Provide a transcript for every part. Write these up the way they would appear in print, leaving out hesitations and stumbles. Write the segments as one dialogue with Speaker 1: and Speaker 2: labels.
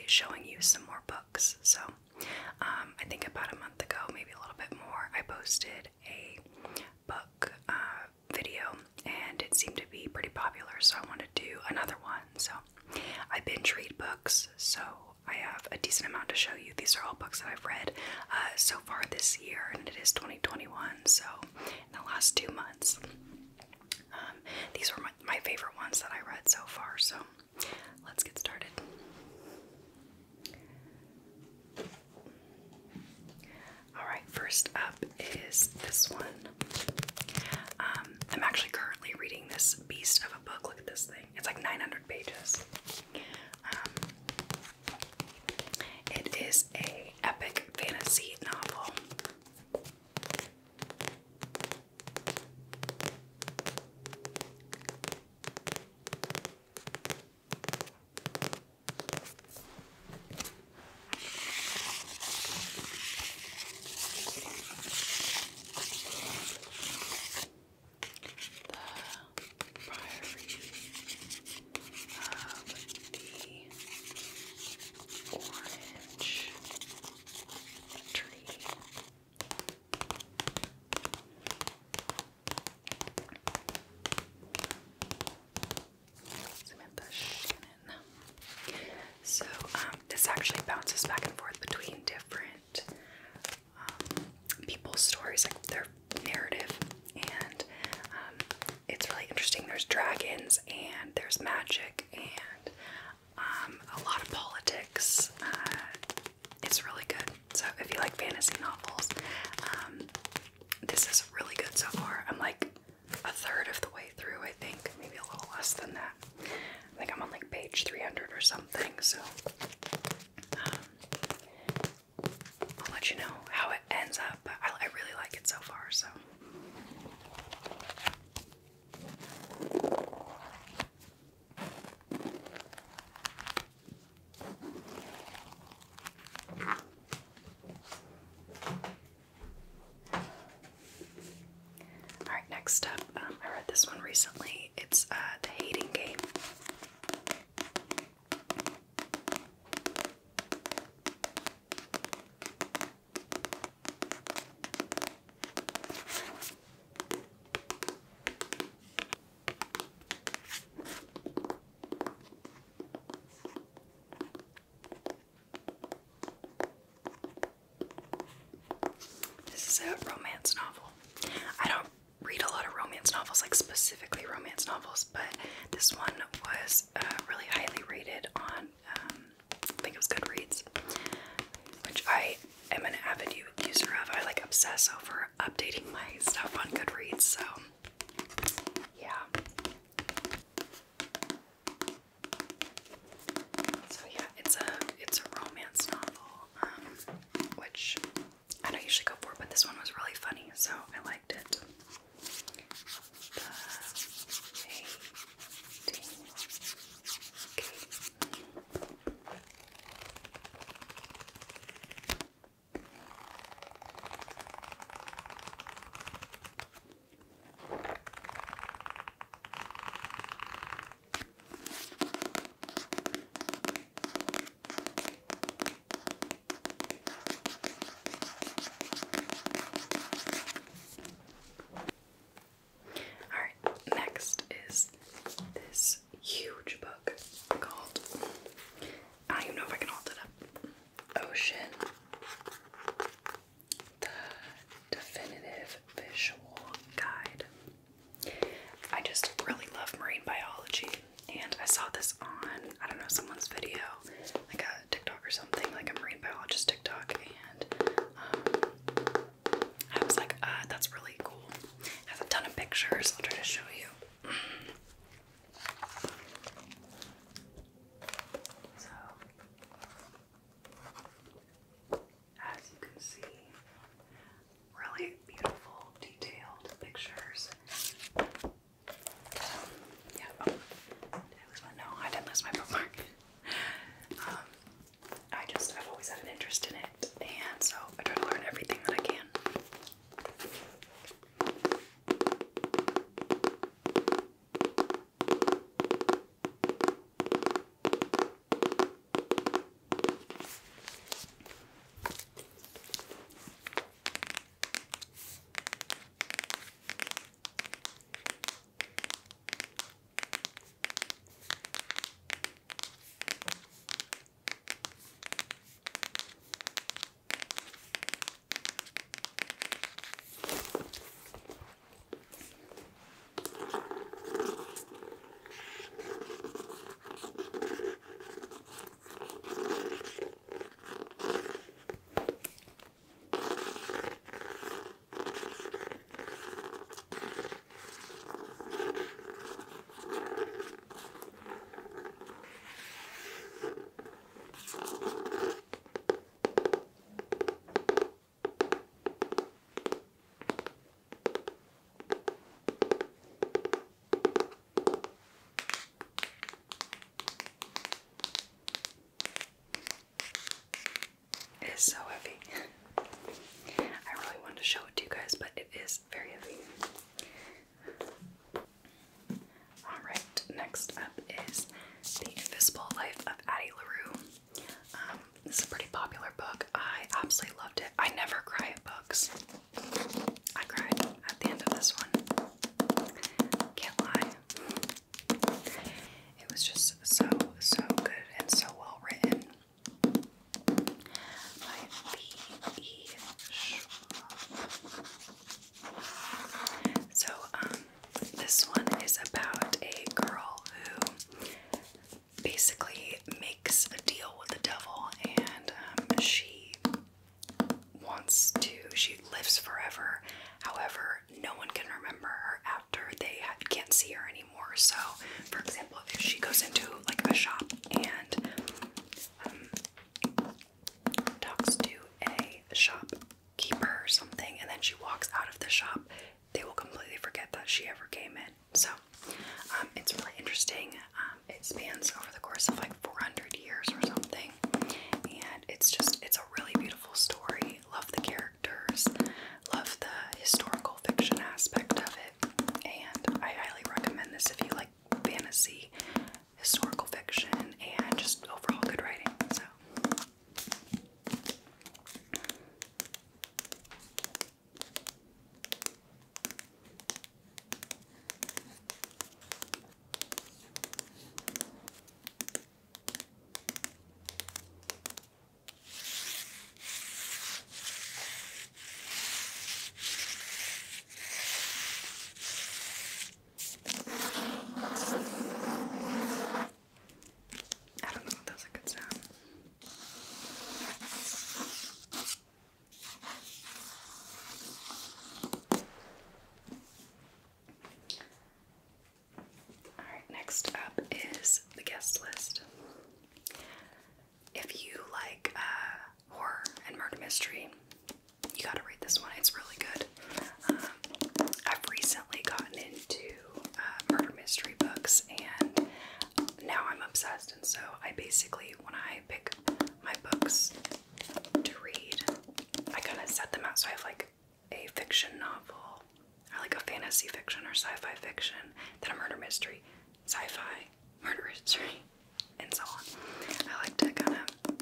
Speaker 1: showing you some more books. So I think about a month ago, maybe a little bit more, I posted a book video, and it seemed to be pretty popular, so I wanted to do another one. So I binge read books, so I have a decent amount to show you. These are all books that I've read so far this year, and it is 2021, so in the last 2 months. These are my favorite ones that I read so far, so let's get started. Alright, first up is this one. I'm actually currently reading this beast of a book. Look at this thing. It's like 900 pages. It is a epic fantasy novel. So this actually bounces back and forth between different people's stories, like their narrative, and it's really interesting. There's dragons and there's magic and a lot of politics. It's really good. So if you like fantasy novels, this is really good so far. I'm like a third of the way through, I think, maybe a little less than that. I think I'm on like page 300 or something, so I'll let you know how it ends up, but I really like it so far, so. Alright, next up, I read this one recently. It's The Hating Game. This is a romance novel. I don't read a lot of romance novels, like specifically romance novels, but this one was really highly rated on, I think it was Goodreads, which I am an avid user of. I like obsess over updating my stuff on Goodreads, so yeah. So yeah, it's a romance novel, which I don't usually go for, but this one was really funny, so I liked it. Next is this huge book called, I don't even know if I can hold it up, Ocean, the Definitive Visual Guide. I just really love marine biology, and I saw this on, I don't know, someone's video, like a TikTok or something, like a marine biologist TikTok, and I was like, that's really cool. It has a ton of pictures. I'll try to show you. So, as you can see, really beautiful, detailed pictures. Yeah. Oh, did I lose my? No, I didn't lose my bookmark. I've always had an interest in it, and so I try to learn everything that I can. forever. However, no one can remember her after they can't see her anymore. So, for example, if she goes into like a shop and talks to a shopkeeper or something, and then she walks out of the shop, they will completely forget that she ever came in. So, it's really interesting. It spans over the course of like 400 years or something, and it's a really beautiful story. Love the characters, love the historical fiction aspect of it, and I highly recommend this if you like fantasy, historical fiction, and just overall good writing. So. I don't know if that's a good sound. Alright, next up is the guest list. If you like horror and murder mystery, you gotta read this one. It's really good. I've recently gotten into murder mystery books, and now I'm obsessed. And so I basically, when I pick my books to read, I kind of set them out. So I have like a fiction novel, or like a fantasy fiction or sci-fi fiction, then a murder mystery, sci-fi, murder mystery, and so on. I like to kind of,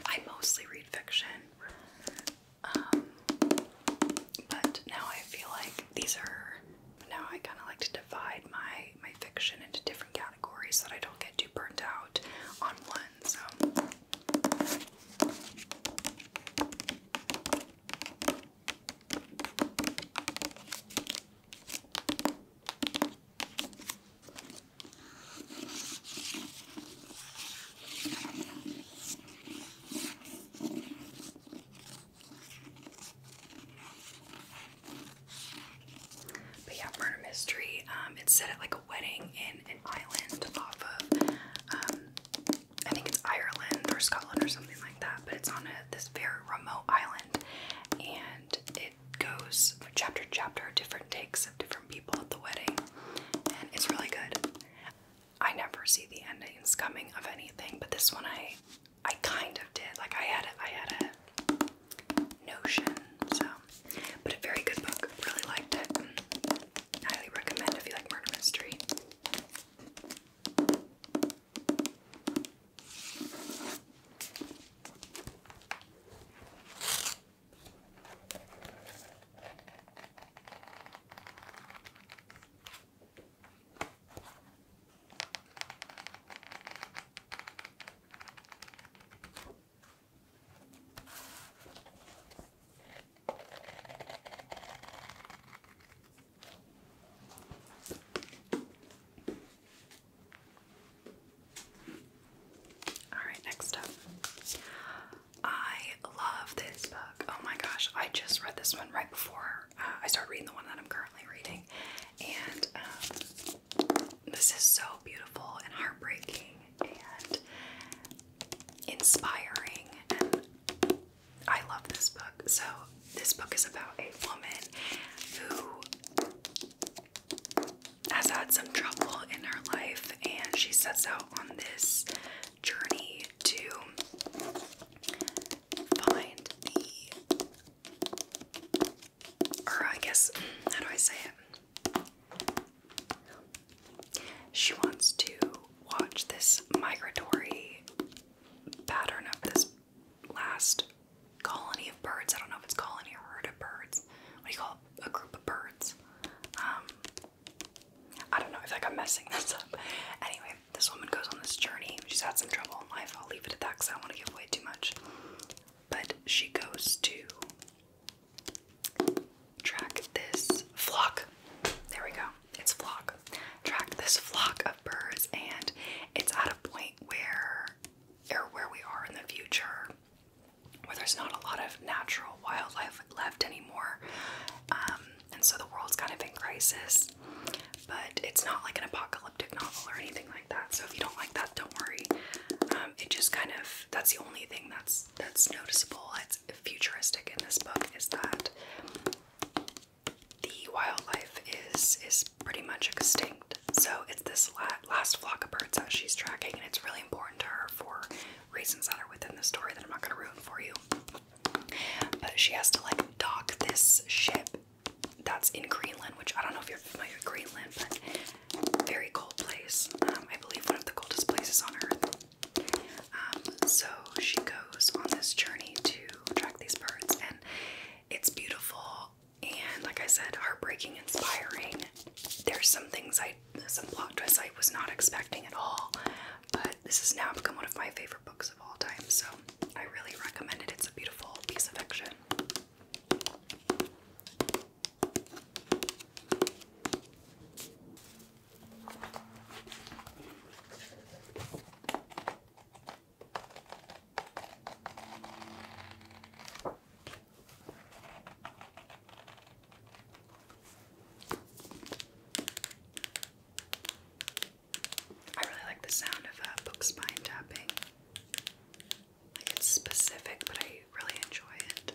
Speaker 1: I mostly read fiction, but now I feel like now I kind of like to divide my fiction into different categories so that I don't get too burnt out on one, so. But yeah, murder mystery. It's set at like a wedding in an island off of, I think it's Ireland or Scotland or something like that. But it's on this very remote island, and it goes chapter to chapter, different takes of different people at the wedding, and it's really good. I never see the endings coming of anything, but this one I kind of did. Like I had a notion, so. But a very good book. Really liked it. Highly recommend if you like murder mystery. Alright, next up. I love this book. Oh my gosh, I just read this one right before I started reading the one that I'm currently reading. And this is so beautiful and heartbreaking and inspiring. And I love this book. So this book is about a woman who has had some trouble in her life, and she sets out on this journey to find how do I say it? She wants to watch this migratory pattern of this last colony of birds. I don't know if it's colony or herd of birds. What do you call it? A group of birds? I don't know. I feel like I'm messing this up. Anyway, this woman goes on this journey. She's had some trouble in life. I'll leave it at that because I don't want to give away too much. But she goes to track this flock. There we go. It's flock. Track this flock of birds, and it's at a point where we are in the future, where there's not a lot of natural wildlife crisis, but it's not like an apocalyptic novel or anything like that. So if you don't like that, don't worry. It just kind of, that's the only thing that's noticeable. It's futuristic in this book, is that the wildlife is pretty much extinct. So it's this last flock of birds that she's tracking, and it's really important to her for reasons that are within the story that I'm not going to ruin for you. But she has to like dock this ship that's in Greenland, which I don't know if you're familiar with Greenland, but very cold place. I believe one of the coldest places on Earth. So she goes on this journey to track these birds, and it's beautiful and, like I said, heartbreaking, inspiring. There's some things some plot twists I was not expecting at all, but this has now become one of my favorite books of all time, so I really recommend it. It's a beautiful piece of fiction. The sound of book spine tapping. Like, it's specific, but I really enjoy it.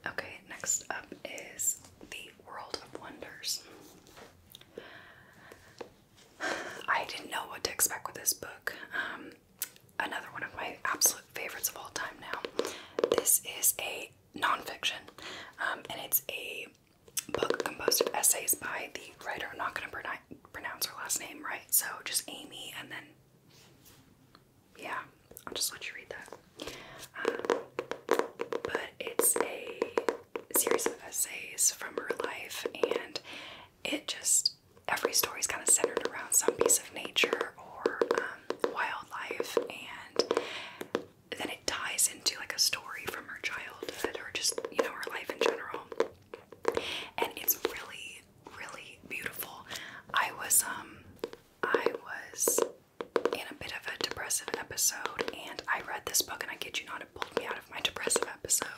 Speaker 1: Okay, next up is The World of Wonders. I didn't know what to expect with this book. Another one of my absolute favorites of all time now. This is a nonfiction, and it's a book composed of essays by the writer. I'm not going to pronounce her last name right, so just Amy, and then, yeah, I'll just let you read that. But it's a series of essays from her life, and it just, every story is kind of centered around some piece of nature or wildlife, and then it ties into like a story from her childhood or just, you know, her life in general. And it's really, really beautiful. I was in a bit of a depressive episode, and I read this book, and I kid you not, it pulled me out of my depressive episode.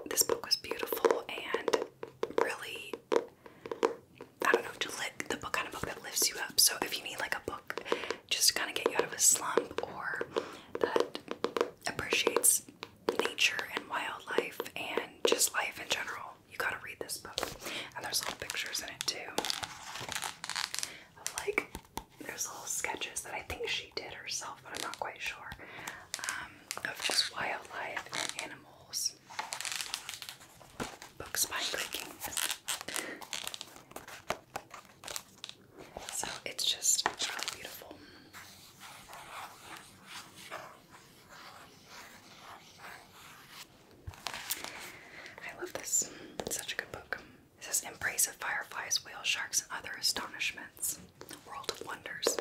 Speaker 1: This book was beautiful and really, I don't know, the book kind of book that lifts you up. So if you need like a book just to kind of get you out of a slump, or that appreciates nature and wildlife and just life in general, you gotta read this book. And there's little pictures in it too. Of like, there's little sketches that I think she did herself, but I'm not quite sure. Of just wildlife and animals. Book spine creaking. So it's really beautiful. I love this. It's such a good book. It says, "Embrace of fireflies, whale sharks, and other astonishments. World of Wonders."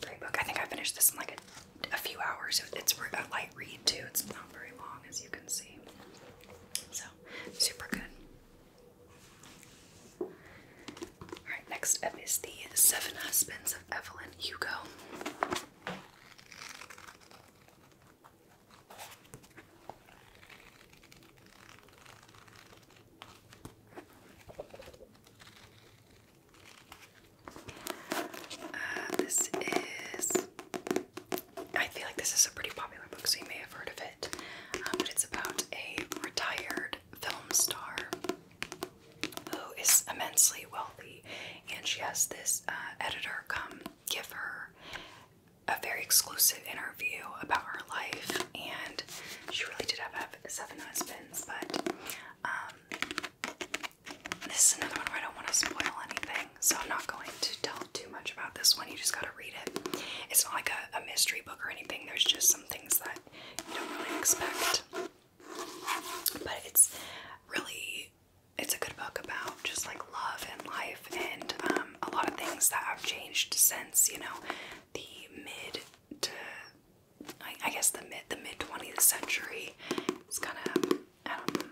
Speaker 1: Great book. I think I finished this in like a few hours. It's a light read too. It's not very long, as you can see. So, super good. Alright, next up is The Seven Husbands of Evelyn Hugo. I feel like this is a pretty popular book, so you may have heard of it. But it's about a retired film star who is immensely wealthy, and she has this editor come give her a very exclusive interview about her life, and she really did have 7 husbands, but this is another one where I don't want to spoil anything, so I'm not going to tell too much about this one. You just gotta read it. It's not like a mystery book or anything. There's just some things that you don't really expect, but it's a good book about just like love and life, and a lot of things that have changed since, you know, the mid to I guess the mid 20th century. It's kind of, I don't know,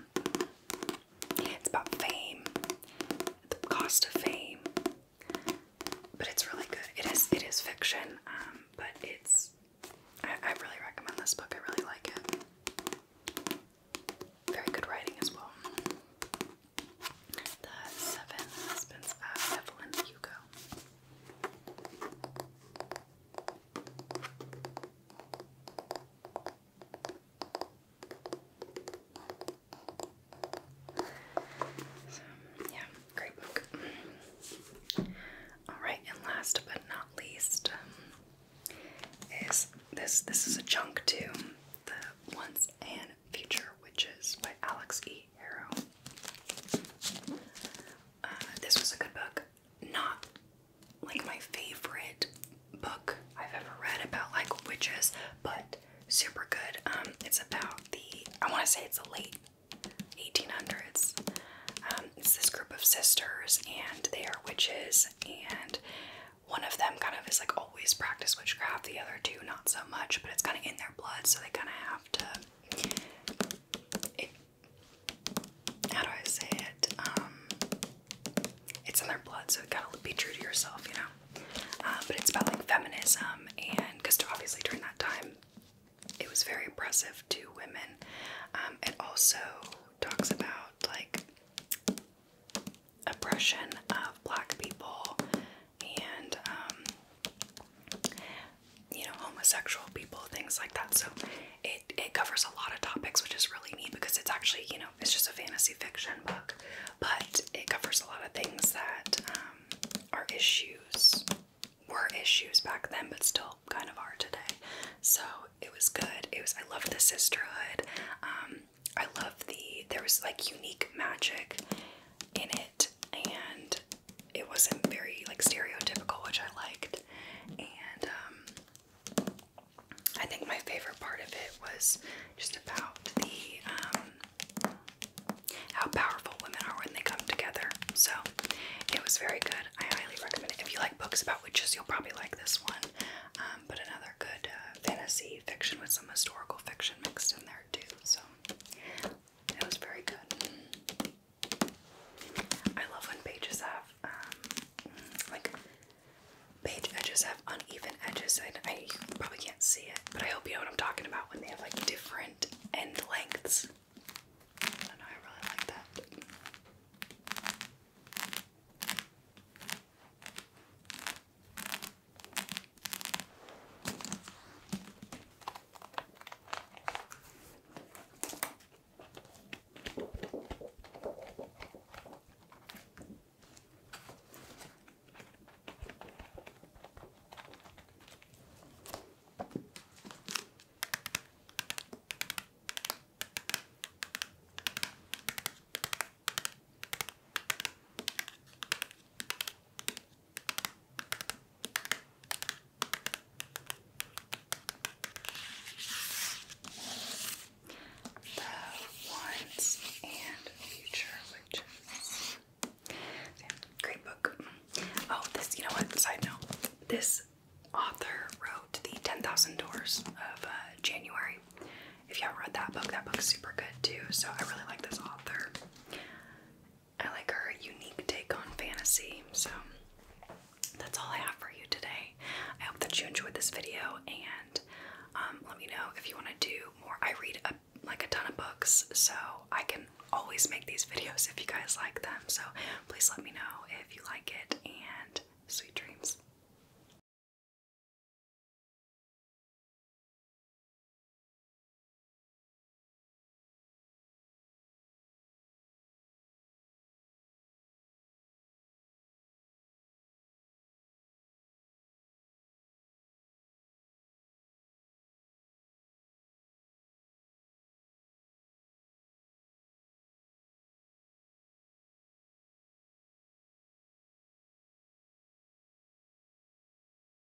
Speaker 1: it's about fame, the cost of fame, but it's really good. It is fiction, but I really recommend this book. I really like it. Very good writing as well. The Seven Husbands of Evelyn Hugo. So, yeah, great book. Alright, and last but not least is this. This is a chunk too. The Once and Future Witches by Alex E. Harrow. This was a good book. Not like my favorite book I've ever read about like witches, but super good. It's about I want to say it's the late 1800s. It's this group of sisters, and they are witches, and one of them kind of is like always practice witchcraft, the other two not so much, but it's kind of in their blood, so they kind of have to, how do I say it, it's in their blood, so you gotta be true to yourself, you know, but it's about like feminism, and because obviously during that time it was very oppressive to women. It also talks about like oppression of black people and you know, homosexual people, things like that. So it covers a lot of topics, which is really neat because it's actually, you know, it's just a fantasy fiction book, but it covers a lot of things that were issues back then, but still kind of are today. So it was good. I loved the sisterhood. I love there was like unique magic in it, and it wasn't very like stereotypical, which I liked. And I think my favorite part of it was just about how powerful women are when they come together. So it was very good. I highly recommend it. If you like books about witches, you'll probably like this one. But another good fantasy fiction with some historical fiction mixed in there too. So it was very good. I love when pages have like page edges have uneven edges. I probably can't see it, but I hope you know what I'm talking about when they have like different end lengths. I don't know, I really like that. This author wrote the 10,000 Doors of January. If you haven't read that book's super good too. So I really like this author. I like her unique take on fantasy. So that's all I have for you today. I hope that you enjoyed this video, and let me know if you want to do more. I read like a ton of books, so I can always make these videos if you guys like them. So please let me know if you like it, and sweet dreams.